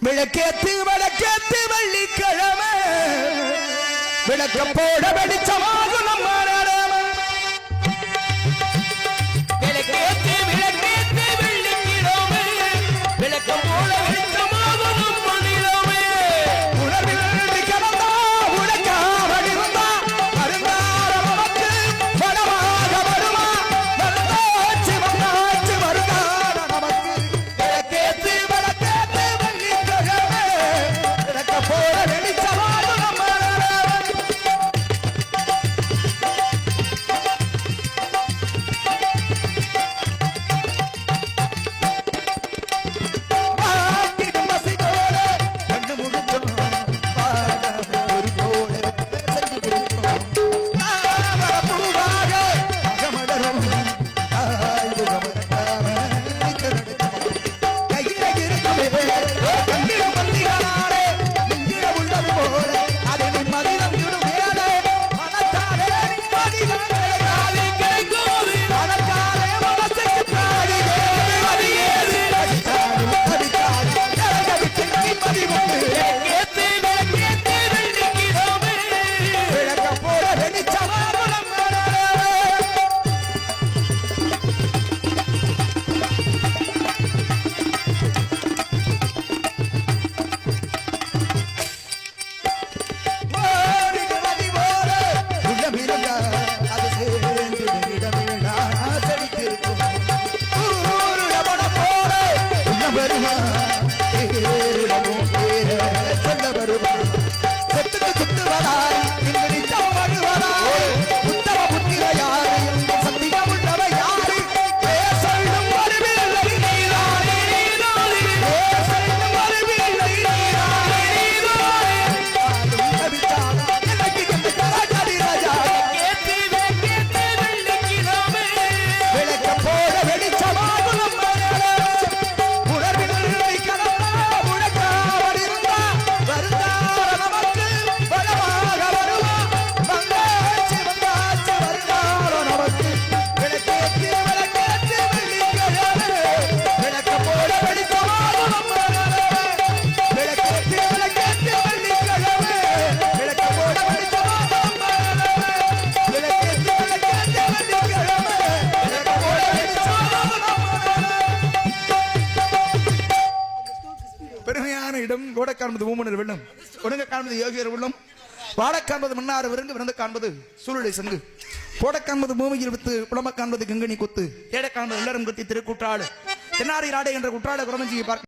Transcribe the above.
விளக்கேத்து விளக்கேத்து வெள்ளிக்கிழமை விளக்க போட வெளிச்சமாகும் நம்ம விளக்கேத்து விளக்கேத்து வெள்ளிக்கிழமை விளக்க போட வெளிச்சமாகும் நம்ம நிலமே உணர்வில் கிடந்தா உழைக்காமல் இருந்தா வருங்கால நமக்கு வளமாக வருமா வந்தாச்சு வந்தாச்சு வருங்கால நமக்கு விளக்கேத்து விளக்கேத்து வெள்ளிக்கிழமை விளக்க போட வெளிச்சமாகும் நம்ம கோட காண்பது மூமனர் வெள்ளம் ஒடுங்க காண்பது யோகியர் உள்ளம் வாட காண்பது மன்னார் விருங்கு விருந்த காண்பது சூழலை சங்கு போட காண்பது பூமியில் வித்து புலம காண்பது கங்கனி கொத்து தேட காண்பது எல்லாரும் கத்தி திருக்கூட்டாடு தென்னாரி நாடு என்ற குற்றால குரமஞ்சியை பார்க்க